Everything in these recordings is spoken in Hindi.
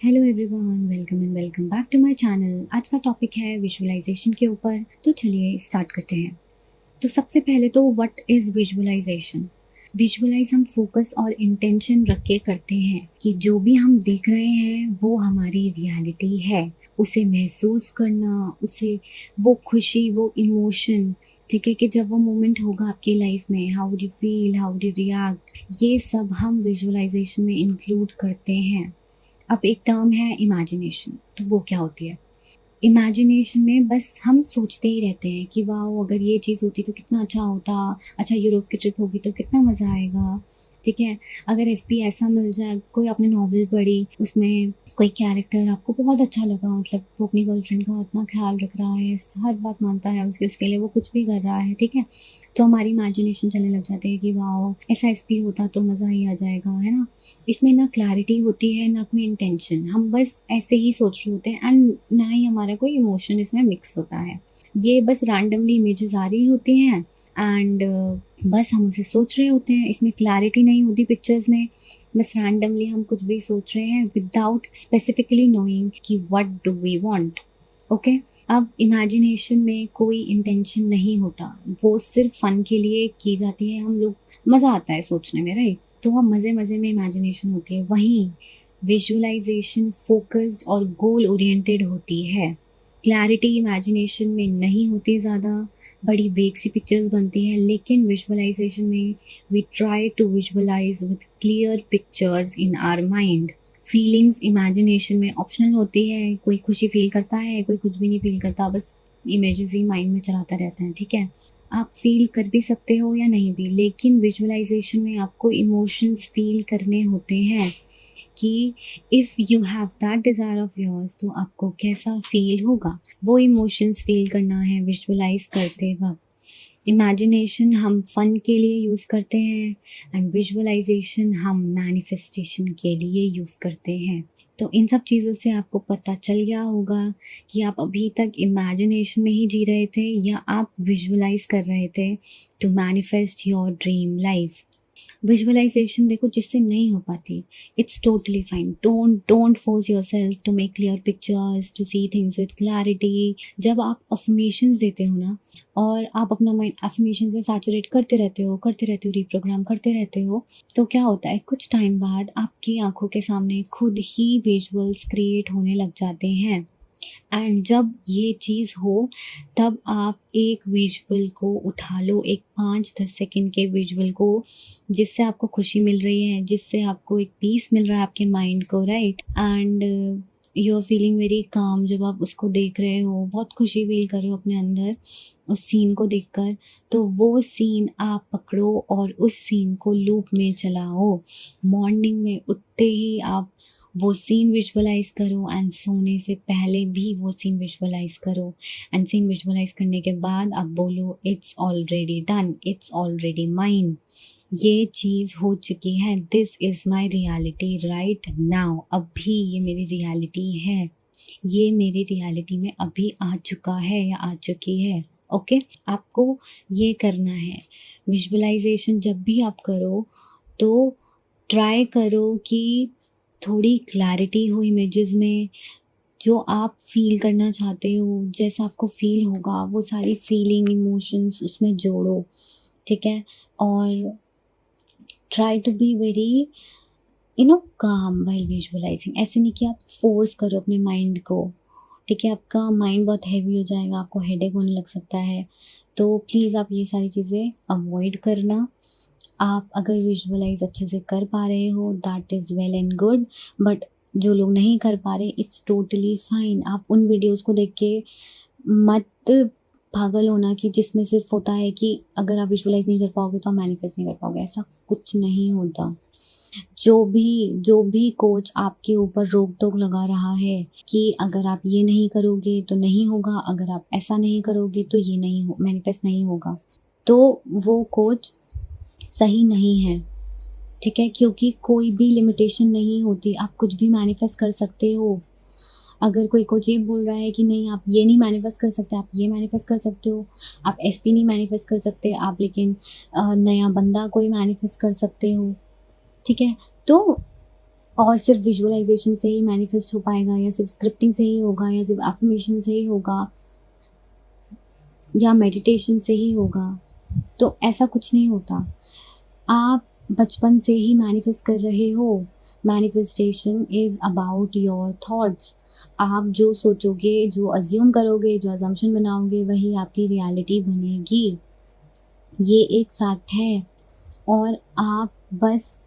Hello everyone, welcome and welcome back to my channel. आज का टॉपिक है विजुअलाइजेशन के ऊपर। तो चलिए स्टार्ट करते हैं। तो सबसे पहले तो व्हाट इज़ विजुअलाइजेशन। विजुअलाइज हम फोकस और इंटेंशन रख के करते हैं कि जो भी हम देख रहे हैं वो हमारी रियलिटी है। उसे महसूस करना, उसे वो खुशी, वो इमोशन, ठीक है, कि जब वो मोमेंट होगा आपकी लाइफ में, how would you feel, how would you react, ये सब हम विजुअलाइजेशन में इंक्लूड करते हैं। अब एक टर्म है इमेजिनेशन। तो वो क्या होती है? इमेजिनेशन में बस हम सोचते ही रहते हैं कि वाह, अगर ये चीज़ होती तो कितना अच्छा होता, अच्छा यूरोप की ट्रिप होगी तो कितना मज़ा आएगा, ठीक है। अगर एसपी ऐसा मिल जाए, कोई आपने नॉवल पढ़ी, उसमें कोई कैरेक्टर आपको बहुत अच्छा लगा, मतलब वो अपनी गर्लफ्रेंड का इतना ख्याल रख रहा है, हर बात मानता है उसके उसके लिए, वो कुछ भी कर रहा है, ठीक है। तो हमारी इमेजिनेशन चलने लग जाती है कि वाह, ऐसा एसपी होता तो मज़ा ही आ जाएगा, है ना। इसमें ना क्लैरिटी होती है, ना कोई इंटेंशन, हम बस ऐसे ही सोच रहे होते हैं एंड ना ही हमारा कोई इमोशन इसमें मिक्स होता है। ये बस रैंडमली इमेजेस आ रही होती हैं एंड बस हम उसे सोच रहे होते हैं। इसमें क्लैरिटी नहीं होती पिक्चर्स में, बस रैंडमली हम कुछ भी सोच रहे हैं विदाउट स्पेसिफिकली नोइंग कि what do we want. Okay. अब इमेजिनेशन में कोई इंटेंशन नहीं होता, वो सिर्फ फन के लिए की जाती है। हम लोग, मज़ा आता है सोचने में, राइट। तो वह मज़े मज़े में इमेजिनेशन होती है। वहीं विजुअलाइजेशन फोकस्ड और गोल ओरिएंटेड होती है। क्लैरिटी इमेजिनेशन में नहीं होती ज़्यादा, बड़ी वेग सी पिक्चर्स बनती हैं। लेकिन विजुअलाइजेशन में we try to visualise with clear pictures in our mind. Feelings imagination में ऑप्शनल होती है। कोई खुशी फील करता है, कोई कुछ भी नहीं फील करता, बस इमेजेस ही माइंड में चलाता रहता है, ठीक है। आप फील कर भी सकते हो या नहीं भी, लेकिन विजुअलाइजेशन में आपको इमोशंस फील करने होते हैं कि if you have that desire of yours तो आपको कैसा फील होगा, वो इमोशंस फील करना है विजुअलाइज करते वक्त। इमेजिनेशन हम फन के लिए यूज़ करते हैं एंड विजुअलाइजेशन हम मैनिफेस्टेशन के लिए यूज़ करते हैं। तो इन सब चीज़ों से आपको पता चल गया होगा कि आप अभी तक इमेजिनेशन में ही जी रहे थे या आप विजुअलाइज कर रहे थे to manifest your dream life. Visualisation देखो जिससे नहीं हो पाती, it's totally fine. Don't force yourself to make clear pictures, to see things with clarity. जब आप अफर्मेशंस देते हो ना, और आप अपना माइंड अफर्मेशन से सैचुरेट करते रहते हो, रिप्रोग्राम करते रहते हो, तो क्या होता है, कुछ टाइम बाद आपकी आंखों के सामने खुद ही विजुअल्स क्रिएट होने लग जाते हैं। एंड जब ये चीज़ हो, तब आप एक विजुअल को उठा लो, एक 5-10 सेकंड के विजुअल को, जिससे आपको खुशी मिल रही है, जिससे आपको एक पीस मिल रहा है आपके माइंड को, right. And you are feeling very calm. जब आप उसको देख रहे हो, बहुत खुशी फील कर रहे हो अपने अंदर उस सीन को देखकर, तो वो सीन आप पकड़ो और उस सीन को लूप में चलाओ। मॉर्निंग में उठते ही आप वो सीन विजुअलाइज करो एंड सोने से पहले भी वो सीन विजुअलाइज करो। एंड सीन विजुअलाइज करने के बाद आप बोलो, it's already done, it's already mine. ये चीज़ हो चुकी है, this is my reality right now. अभी ये मेरी रियलिटी है, ये मेरी रियलिटी में अभी आ चुका है या आ चुकी है। ओके। आपको ये करना है। विजुअलाइजेशन जब भी आप करो तो ट्राई करो कि थोड़ी क्लैरिटी हो इमेजेस में। जो आप फ़ील करना चाहते हो, जैसा आपको फ़ील होगा, वो सारी फ़ीलिंग, इमोशंस उसमें जोड़ो, ठीक है। और try to be very calm while visualising. ऐसे नहीं कि आप फ़ोर्स करो अपने माइंड को, ठीक है। आपका माइंड बहुत हैवी हो जाएगा, आपको हेडेक होने लग सकता है। तो प्लीज़ आप ये सारी चीज़ें अवॉइड करना। आप अगर विजुअलाइज़ अच्छे से कर पा रहे हो, that is well and good. But जो लोग नहीं कर पा रहे, इट्स टोटली फाइन। आप उन वीडियोज़ को देख के मत पागल होना कि जिसमें सिर्फ़ होता है कि अगर आप विजुअलाइज़ नहीं कर पाओगे तो आप मैनिफेस्ट नहीं कर पाओगे, ऐसा कुछ नहीं होता। जो भी कोच आपके ऊपर रोक-टोक लगा रहा है कि अगर आप ये नहीं करोगे तो नहीं होगा, अगर आप ऐसा नहीं करोगे तो ये नहीं हो मैनिफेस्ट नहीं होगा, तो वो कोच सही नहीं है, ठीक है? क्योंकि कोई भी लिमिटेशन नहीं होती, आप कुछ भी मैनिफेस्ट कर सकते हो। अगर कोई कोच ये बोल रहा है कि नहीं आप ये नहीं मैनिफेस्ट कर सकते, आप ये मैनिफेस्ट कर सकते हो। आप एसपी नहीं मैनिफेस्ट कर सकते, आप लेकिन नया बंदा कोई मैनिफेस्ट कर सकते हो, ठीक है? तो और सिर्फ विजुअलाइजेशन से ही मैनिफेस्ट हो पाएगा, या सिर्फ स्क्रिप्टिंग से ही होगा, या सिर्फ एफर्मेशन से ही होगा, या मेडिटेशन से ही होगा, तो ऐसा कुछ नहीं होता। आप बचपन से ही मैनिफेस्ट कर रहे हो। Manifestation is about your thoughts. आप जो सोचोगे, जो अज्यूम करोगे, जो अजम्पशन बनाओगे, वही आपकी रियलिटी बनेगी। ये एक फैक्ट है। और आप बस,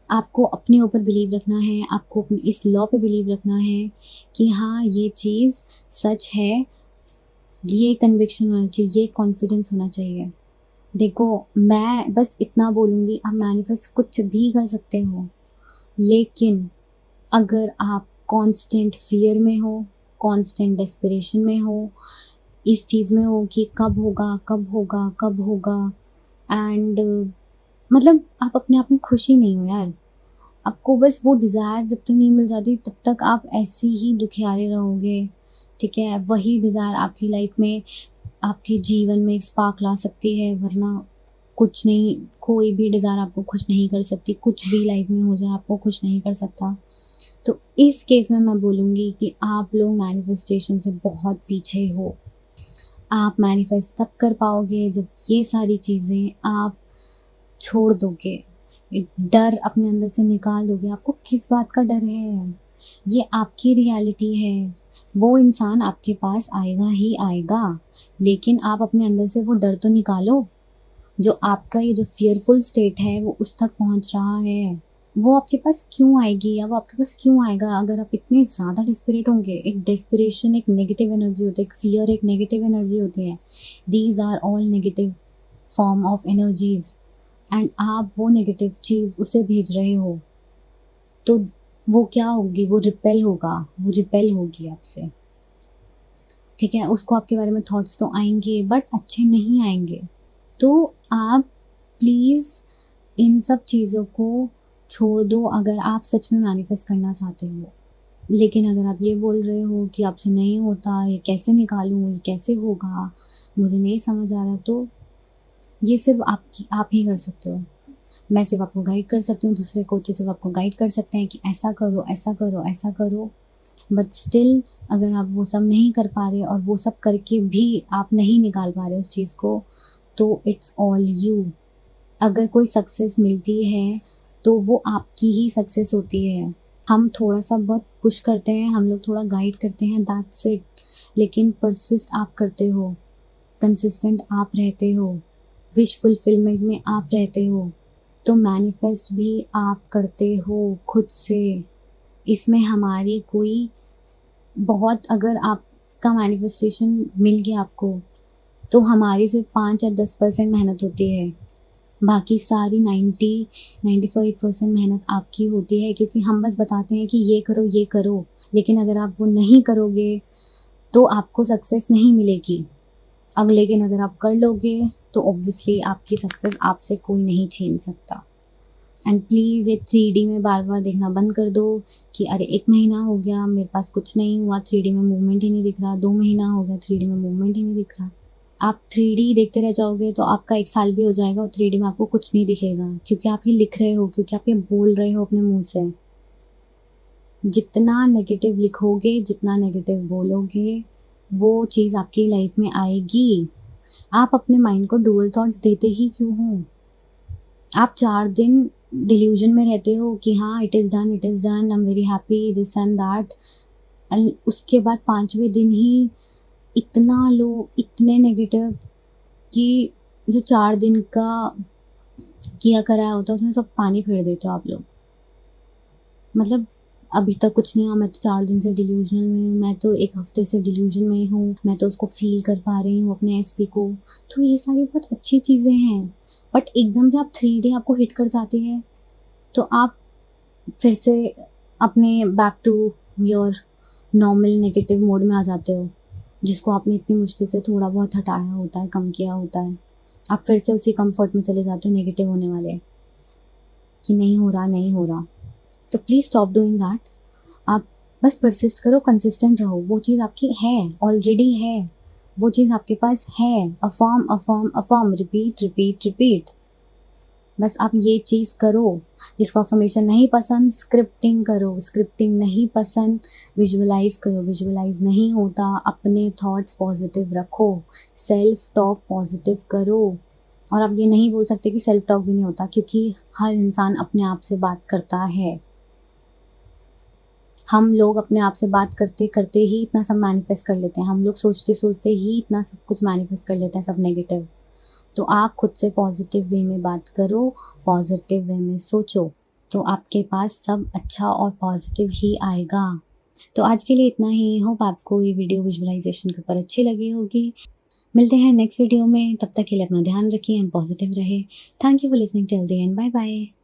आपको अपने ऊपर बिलीव रखना है, आपको अपनी इस लॉ पे बिलीव रखना है कि हाँ, ये चीज़ सच है। ये कन्विक्शन होना चाहिए, ये कॉन्फिडेंस होना चाहिए। देखो, मैं बस इतना बोलूँगी, आप मैनिफेस्ट कुछ भी कर सकते हो, लेकिन अगर आप कांस्टेंट फियर में हो, कांस्टेंट डेस्परेशन में हो, इस चीज़ में हो कि कब होगा, कब होगा, कब होगा, एंड मतलब आप अपने आप में खुश ही नहीं हो यार। आपको बस वो डिज़ायर जब तक नहीं मिल जाती, तब तक आप ऐसे ही दुखियारे रहोगे, ठीक है? वही डिज़ायर आपकी लाइफ में, आपके जीवन में एक स्पार्क ला सकती है, वरना कुछ नहीं। कोई भी डिज़ायर आपको खुश नहीं कर सकती, कुछ भी लाइफ में हो जाए आपको खुश नहीं कर सकता। तो इस केस में मैं बोलूँगी कि आप लोग मैनिफेस्टेशन से बहुत पीछे हो। आप मैनिफेस्ट तब कर पाओगे जब ये सारी चीज़ें आप छोड़ दोगे, डर अपने अंदर से निकाल दोगे। आपको किस बात का डर है? ये आपकी रियलिटी है। वो इंसान आपके पास आएगा ही आएगा, लेकिन आप अपने अंदर से वो डर तो निकालो। जो आपका ये जो फ़ियरफुल स्टेट है, वो उस तक पहुँच रहा है। वो आपके पास क्यों आएगी, या वो आपके पास क्यों आएगा अगर आप इतने ज़्यादा डेस्परेट होंगे? एक डेस्परेशन एक नेगेटिव एनर्जी होती है, एक फ़ियर एक नेगेटिव एनर्जी होती है। These are all negative form of energies, and आप वो नेगेटिव चीज़ उसे भेज रहे हो, तो वो क्या होगी? वो रिपेल होगा, वो रिपेल होगी आपसे, ठीक है? उसको आपके बारे में थॉट्स तो आएँगे, बट अच्छे नहीं आएँगे। तो आप प्लीज़ इन सब चीज़ों को छोड़ दो अगर आप सच में मैनिफेस्ट करना चाहते हो। लेकिन अगर आप ये बोल रहे हो कि आपसे नहीं होता, ये कैसे निकालूँ, ये कैसे होगा, मुझे नहीं समझ आ रहा, तो ये सिर्फ़ आप ही कर सकते हो। मैं सिर्फ़ आपको गाइड कर सकती हूँ, दूसरे कोचेज़ सिर्फ़ आपको गाइड कर सकते हैं कि ऐसा करो, ऐसा करो, ऐसा करो। बट स्टिल अगर आप वो सब नहीं कर पा रहे और वो सब करके भी आप नहीं निकाल पा रहे उस चीज़ को, तो इट्स ऑल यू। अगर कोई सक्सेस मिलती है, तो वो आपकी ही सक्सेस होती है। हम थोड़ा-सा बहुत पुश करते हैं, हम लोग थोड़ा गाइड करते हैं, दैट्स इट। लेकिन परसिस्ट आप करते हो, कंसिस्टेंट आप रहते हो, विश फुलफिलमेंट में आप रहते हो, तो मैनिफेस्ट भी आप करते हो खुद से। इसमें हमारी कोई बहुत, अगर आपका मैनिफेस्टेशन मिल गया आपको, तो हमारी सिर्फ 5 या 10% मेहनत होती है। बाकी सारी 90-95% मेहनत आपकी होती है, क्योंकि हम बस बताते हैं कि ये करो, लेकिन अगर आप वो नहीं करोगे, तो आपको सक्सेस नहीं मिलेगी। लेकिन अगर आप कर लोगे, तो ऑब्वियसली आपकी सक्सेस आपसे कोई नहीं छीन सकता। एंड प्लीज़ ये 3D में बार-बार देखना बंद कर दो कि अरे 1 महीना हो गया, मेरे पास कुछ नहीं हुआ, 3D में मूवमेंट ही नहीं दिख रहा, 2 महीना हो गया, 3D में मूवमेंट ही नहीं दिख रहा। आप 3D देखते रह जाओगे तो आपका 1 साल भी हो जाएगा और 3D में आपको कुछ नहीं दिखेगा, क्योंकि आप ये लिख रहे हो, क्योंकि आप ये बोल रहे हो अपने मुँह से। जितना नेगेटिव लिखोगे, जितना नेगेटिव बोलोगे, वो चीज़ आपकी लाइफ में आएगी। आप अपने माइंड को डुअल थॉट्स देते ही क्यों हो? आप 4 दिन डिल्यूजन में रहते हो कि हाँ, it is done, I am very happy, this and that, and उसके बाद 5वें दिन ही इतना लो, इतने नेगेटिव कि जो 4 दिन का किया कराया होता है, उसमें सब पानी फेर देते हो आप लोग। मतलब अभी तक कुछ नहीं हुआ, मैं तो 4 दिन से डिल्यूज़नल में हूँ, मैं तो 1 हफ़्ते से डिल्यूज़न में हूँ, मैं तो उसको फ़ील कर पा रही हूँ अपने एसपी को। तो ये सारी बहुत अच्छी चीज़ें हैं, बट एकदम से आप 3D आपको हिट कर जाती है, तो आप फिर से अपने back to your normal negative mode में आ जाते हो, जिसको आपने इतनी मुश्किल से थोड़ा बहुत हटाया होता है, कम किया होता है। आप फिर से उसी कम्फ़र्ट में चले जाते हो नेगेटिव होने वाले, कि नहीं हो रहा, नहीं हो रहा। तो प्लीज़ स्टॉप डूइंग दैट। आप बस परसिस्ट करो, कंसिस्टेंट रहो। वो चीज़ आपकी है, ऑलरेडी है। वो चीज़ आपके पास है। अफ़र्म, अफ़र्म, अफ़र्म, रिपीट, रिपीट, रिपीट। बस आप ये चीज़ करो। जिसको अफ़र्मेशन नहीं पसंद, स्क्रिप्टिंग करो। स्क्रिप्टिंग नहीं पसंद, विजुअलाइज़ करो। विजुअलाइज़ नहीं होता, अपने थॉट्स पॉज़िटिव रखो। सेल्फ टॉक पॉज़िटिव करो। और आप ये नहीं बोल सकते कि सेल्फ टॉक भी नहीं होता, क्योंकि हर इंसान अपने आप से बात करता है। हम लोग अपने आप से बात करते करते ही इतना सब मैनिफेस्ट कर लेते हैं। हम लोग सोचते सोचते ही इतना सब कुछ मैनिफेस्ट कर लेते हैं, सब नेगेटिव। तो आप खुद से पॉजिटिव वे में बात करो, पॉजिटिव वे में सोचो, तो आपके पास सब अच्छा और पॉजिटिव ही आएगा। तो आज के लिए इतना ही। होप आपको ये वीडियो विजुअलाइजेशन के ऊपर अच्छी लगी होगी। मिलते हैं नेक्स्ट वीडियो में, तब तक के लिए अपना ध्यान रखिए एंड पॉजिटिव रहे। Thank you for listening till the end. Bye bye.